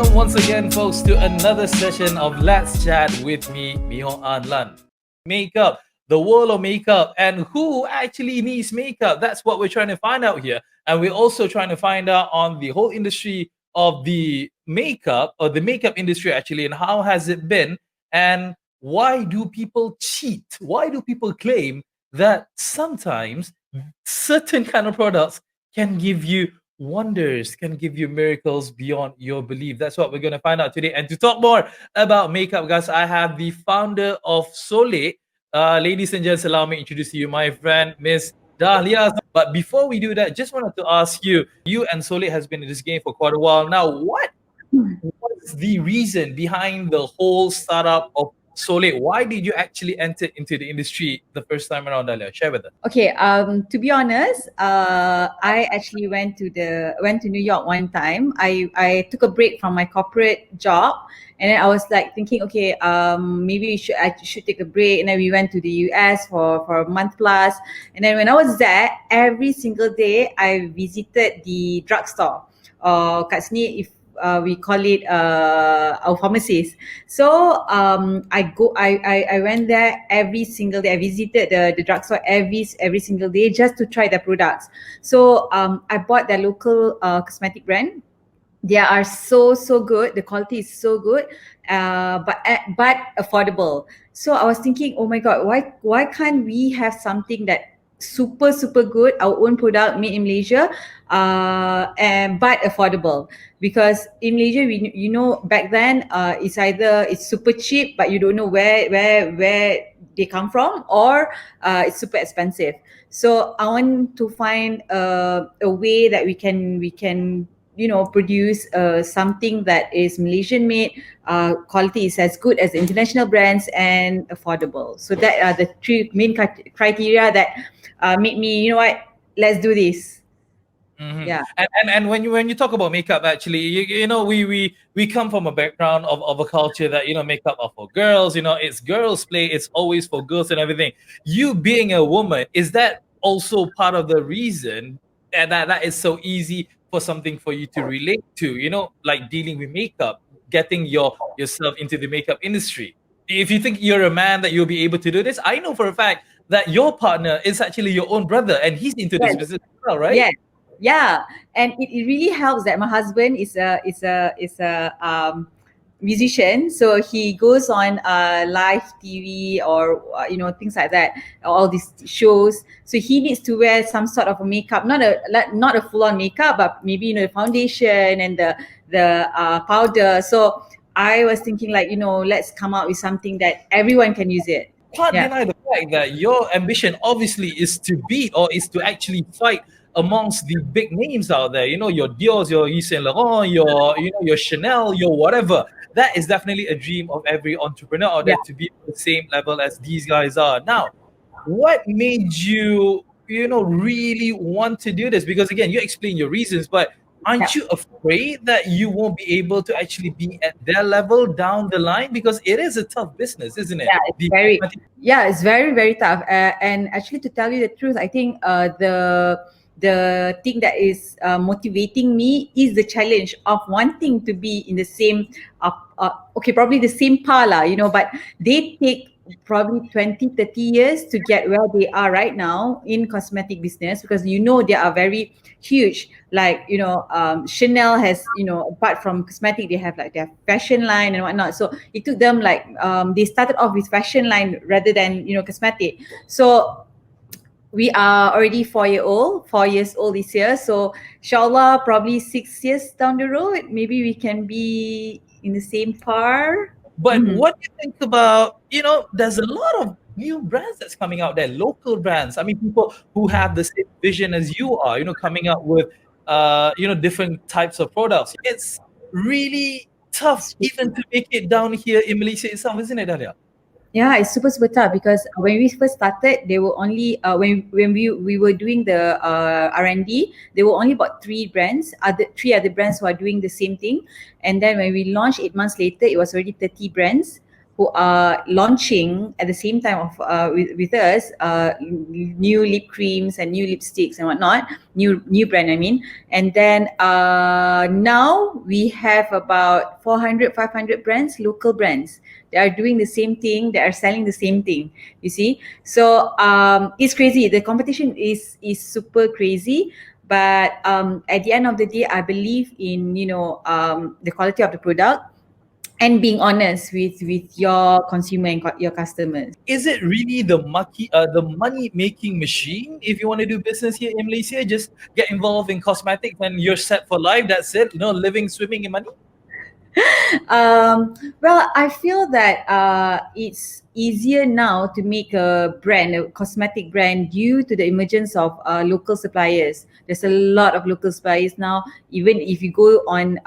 Welcome once again, folks, to another session of Let's Chat with me, Meor Addelan. Makeup, the world of makeup, and who actually needs makeup. That's what we're trying to find out here. And we're also trying to find out on the whole industry of the makeup, or the makeup industry actually, and how has it been, and why do people cheat? Why do people claim that sometimes certain kind of products can give you wonders, can give you miracles beyond your belief? That's what we're going to find out today. And to talk more about makeup, guys, I have the founder of Soleil. Ladies and gents, allow me to introduce to you my friend, Miss Dahlia. But before we do that, just wanted to ask you, you and Soleil has been in this game for quite a while now. What is the reason behind the whole startup of Soleil? Why did you actually enter into the industry the first time around, Dahlia? Share with us. Okay, to be honest, I actually went to New York one time. I took a break from my corporate job, and then I was like thinking, okay, maybe I should take a break. And then we went to the US for a month plus. And then when I was there, every single day I visited the drugstore. Kat sini, if we call it our pharmacies. So I went there every single day. I visited the drugstore every single day just to try their products. So I bought their local cosmetic brand. They are so good. The quality is so good, but affordable. So I was thinking, oh my God, why can't we have something that super good, our own product made in Malaysia, and but affordable? Because in Malaysia, back then, it's super cheap, but you don't know where they come from, or it's super expensive. So I want to find a way that we can produce something that is Malaysian made, quality is as good as international brands, and affordable. So that are the three main criteria that made me, let's do this. Mm-hmm. Yeah. And when you talk about makeup, actually, we come from a background of a culture that makeup are for girls. It's girls play. It's always for girls and everything. You being a woman, is that also part of the reason that is so easy for something for you to relate to? Like dealing with makeup, getting yourself into the makeup industry. If you think you're a man that you'll be able to do this, I know for a fact that your partner is actually your own brother, and he's into this business as well, right? Yes. Yeah, and it really helps that my husband is a musician, so he goes on live TV or things like that, all these shows. So he needs to wear some sort of a makeup, not a full on makeup, but maybe the foundation and the powder. So I was thinking, like, let's come up with something that everyone can use it. Can't deny the fact that your ambition obviously is to beat, or is to actually fight amongst the big names out there. Your Dior's, your Yves Saint Laurent, your Chanel, your whatever. That is definitely a dream of every entrepreneur out there, to be on the same level as these guys are. Now, what made you, really want to do this? Because again, you explain your reasons, but aren't you afraid that you won't be able to actually be at their level down the line? Because it is a tough business, isn't it? Yeah, it's very tough. And actually, to tell you the truth, I think the thing that is motivating me is the challenge of wanting to be in the same, probably the same par, but they take probably 20-30 years to get where they are right now in cosmetic business, because they are very huge. Like Chanel has, apart from cosmetic, they have like their fashion line and whatnot. So it took them like they started off with fashion line rather than cosmetic. So we are already 4 years old this year. So inshallah, probably 6 years down the road, maybe we can be in the same par. But what do you think about, there's a lot of new brands that's coming out there, local brands. I mean, people who have the same vision as you are, coming out with, different types of products. It's really tough even to make it down here in Malaysia itself, isn't it, Dahlia? Yeah, it's super tough, because when we first started, they were only when we were doing the R&D, there were only about three other brands who are doing the same thing. And then when we launched 8 months later, it was already 30 brands. who are launching at the same time of with us new lip creams and new lipsticks and whatnot, new brand I mean. And then now we have about 400, 500 brands, local brands. They are doing the same thing. They are selling the same thing. You see, so it's crazy. The competition is super crazy. But at the end of the day, I believe in the quality of the product and being honest with your consumer and your customers. Is it really the money making machine? If you want to do business here in Malaysia, just get involved in cosmetics and you're set for life. That's it. Living, swimming in money. Well, I feel that it's easier now to make a brand, a cosmetic brand, due to the emergence of local suppliers. There's a lot of local suppliers now. Even if you go on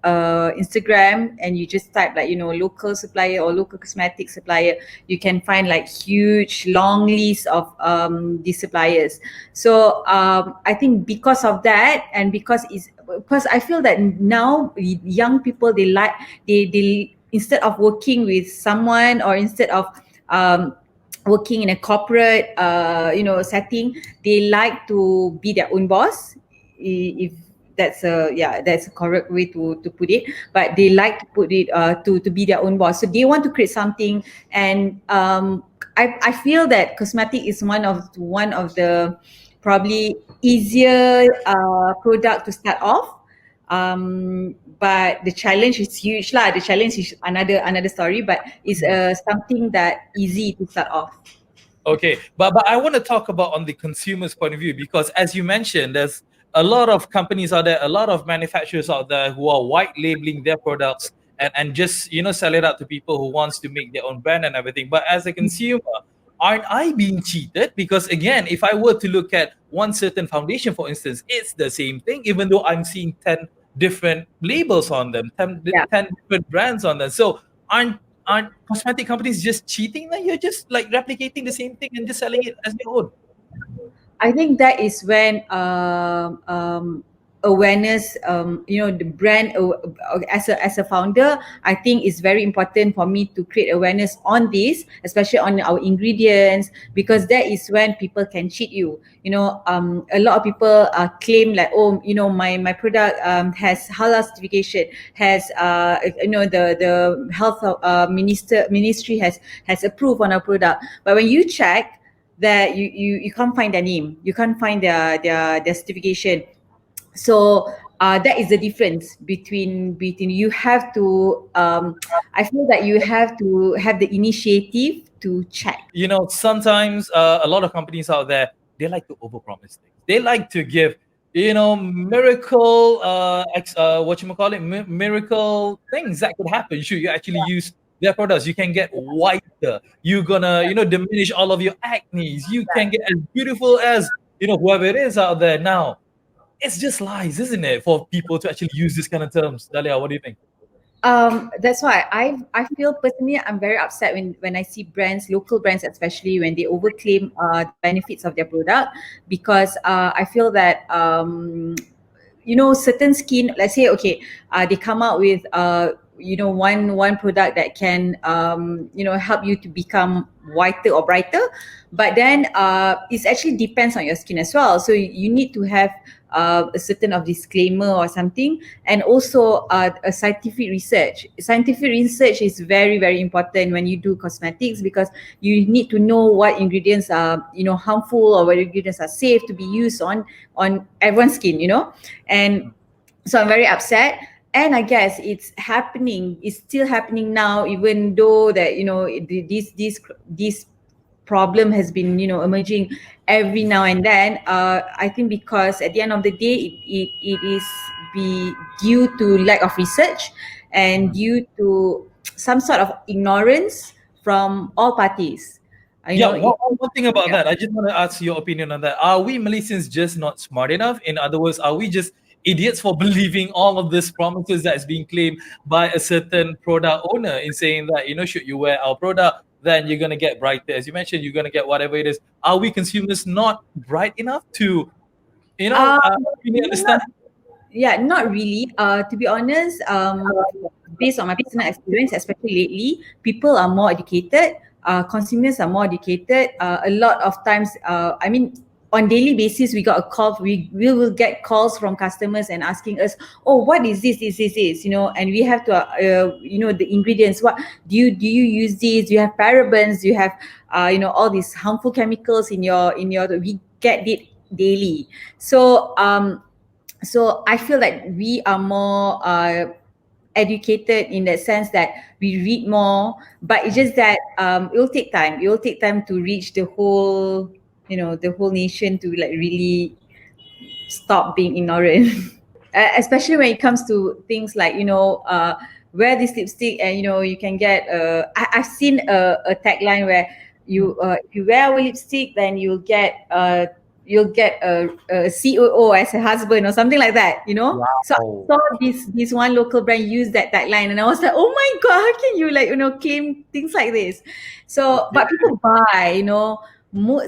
Instagram and you just type local supplier or local cosmetic supplier, you can find like huge long list of these suppliers. So I think because of that, and because I feel that now young people, they instead of working with someone, or instead of working in a corporate setting, they like to be their own boss, if that's a correct way to put it. But they like to put it to be their own boss, so they want to create something. And I feel that cosmetic is one of the probably easier product to start off. But the challenge is huge lah. The challenge is another story, but it's something that easy to start off. Okay, but I want to talk about on the consumer's point of view, because as you mentioned, there's a lot of companies out there, a lot of manufacturers out there who are white labeling their products and just sell it out to people who wants to make their own brand and everything. But as a consumer, aren't I being cheated? Because again, if I were to look at one certain foundation, for instance, it's the same thing, even though I'm seeing 10 different labels on them, 10 different brands on them. So aren't cosmetic companies just cheating? Like, you're just like replicating the same thing and just selling it as your own. I think that is when awareness, the brand, as a founder, I think it's very important for me to create awareness on this, especially on our ingredients, because that is when people can cheat you. A lot of people claim like, oh, my product has halal certification, has the health ministry has approved on our product. But when you check that, you can't find their name, you can't find their certification. So that is the difference between you have to I feel that you have to have the initiative to check. Sometimes a lot of companies out there, they like to overpromise things. They like to give miracle miracle things that could happen should you actually use their products. You can get whiter, you're gonna diminish all of your acne, you can get as beautiful as whoever it is out there. Now it's just lies, isn't it, for people to actually use this kind of terms? Dahlia, what do you think? That's why I feel personally I'm very upset when I see brands, local brands especially, when they overclaim the benefits of their product, because I feel that certain skin, let's say, okay, they come out with one product that can help you to become whiter or brighter, but then it actually depends on your skin as well. So you need to have a certain of disclaimer or something, and also a scientific research. Scientific research is very, very important when you do cosmetics, because you need to know what ingredients are harmful, or what ingredients are safe to be used on everyone's skin, and so I'm very upset. And I guess it's still happening now, even though that this problem has been emerging every now and then. I think because at the end of the day, it is due to lack of research and due to some sort of ignorance from all parties. One thing about that, I just want to ask your opinion on that. Are we Malaysians just not smart enough? In other words, are we just idiots for believing all of these promises that is being claimed by a certain product owner, in saying that should you wear our product, then you're going to get brighter, as you mentioned, you're going to get whatever it is? Are we consumers not bright enough to really understand? Yeah, not really. To be honest, based on my personal experience, especially lately, people are more educated. Consumers are more educated. A lot of times, I mean, on daily basis, we got a call. We will get calls from customers and asking us, "Oh, what is this? This?" You know, and we have to, you know, the ingredients. What do you use these? Do you have parabens? Do you have, you know, all these harmful chemicals in your? We get it daily. So I feel like we are more educated in that sense that we read more, but it's just that it will take time. It will take time to reach the whole, you know, the whole nation to like really stop being ignorant. Especially when it comes to things like, you know, wear this lipstick and, you know, you can get I've seen a tagline where you if you wear a lipstick, then you'll get a COO as a husband or something like that, you know. So I Wow. saw this one local brand use that tagline, and I was like, oh my god, how can you, like, you know, claim things like this? So but people buy, you know.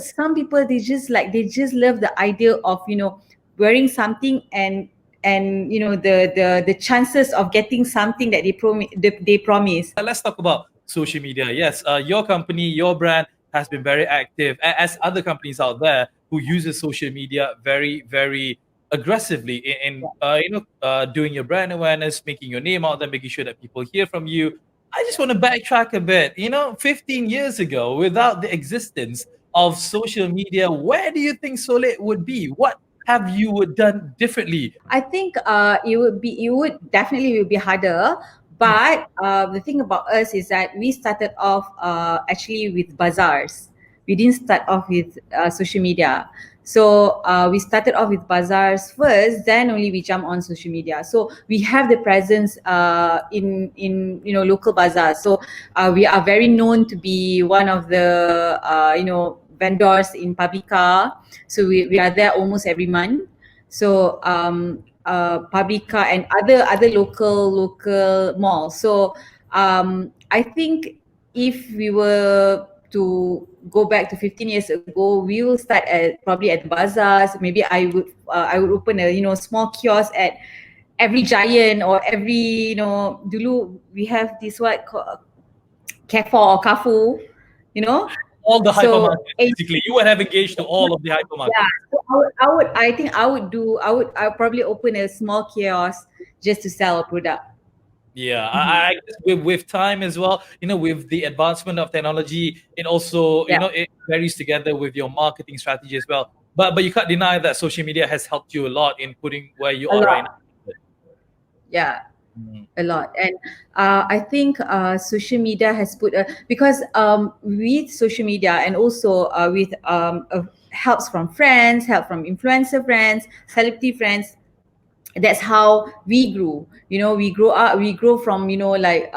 Some people, they just love the idea of, you know, wearing something and you know, the chances of getting something that they promise. Let's talk about social media. Yes, your company, your brand has been very active, as other companies out there who uses social media very, very aggressively in doing your brand awareness, making your name out there, making sure that people hear from you. I just want to backtrack a bit. 15 years ago, without the existence of social media, where do you think Solid would be? What have you done differently? I think it would definitely be harder. But the thing about us is that we started off actually with bazaars. We didn't start off with social media. So we started off with bazaars first, then only we jump on social media. So we have the presence in you know, local bazaars. So we are very known to be one of the you know, vendors in Publica. So we are there almost every month. So Publica and other local malls. So I think if we were to go back to 15 years ago, we will start at probably at the bazaars. Maybe I would open a, you know, small kiosk at every Giant or every, you know, dulu we have this Carrefour or Carrefour, you know. All the So hypermarkets, basically. You would have engaged to all of the hypermarkets. yeah, so I think I'll probably open a small kiosk just to sell a product. Yeah, I guess with time as well, with the advancement of technology, it also, Yeah, it varies together with your marketing strategy as well. But you can't deny that social media has helped you a lot in putting where you a are right lot. now. Yeah, Mm. a lot. And I think social media has put because with social media and also with helps from friends, help from influencer friends, celebrity friends, that's how we grew. You know, we grow up, we grow from, you know, like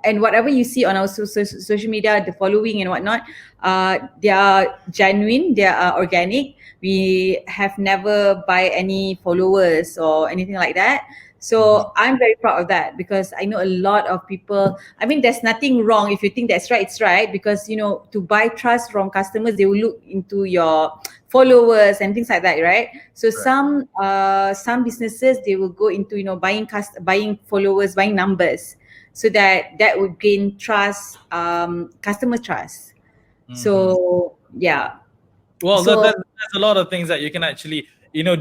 and whatever you see on our social media, the following and whatnot, they are genuine, they are organic. We have never buy any followers or anything like that. So I'm very proud of that, because I know a lot of people. I mean, there's nothing wrong if you think that's right, it's right, because, you know, to buy trust from customers, they will look into your followers and things like that, right? So some businesses, they will go into, you know, buying followers, buying numbers, so that would gain trust, customer trust. Mhm. So yeah. Well, So there's a lot of things that you can actually,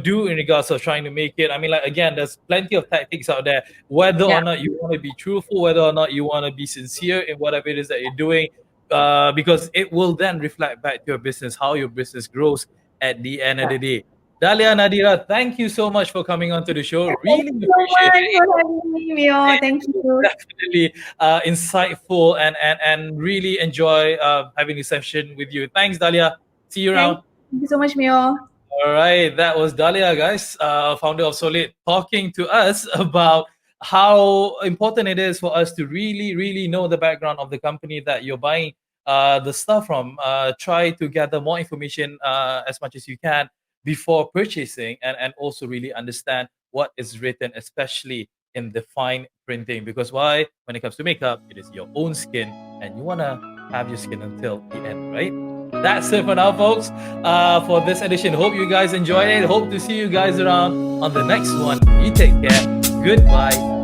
do in regards of trying to make it. I mean, like, again, there's plenty of tactics out there. Whether yeah, or not you want to be truthful, whether or not you want to be sincere in whatever it is that you're doing, because it will then reflect back to your business, how your business grows at the end of the day. Dahlia, Nadirah, thank you so much for coming onto the show. thank Really you so appreciate much it. for having me, Mio. Thank you. Definitely insightful, and really enjoy having this session with you. Thanks, Dahlia. See you around. Thank you so much, Mio. All right, that was Dahlia, guys, founder of Solid, talking to us about how important it is for us to really, really know the background of the company that you're buying the stuff from. Try to gather more information as much as you can before purchasing, and also really understand what is written, especially in the fine printing. Because why? When it comes to makeup, it is your own skin, and you want to have your skin until the end, right? That's it for now, folks, for this edition. Hope you guys enjoyed it. Hope to see you guys around on the next one. You take care. Goodbye.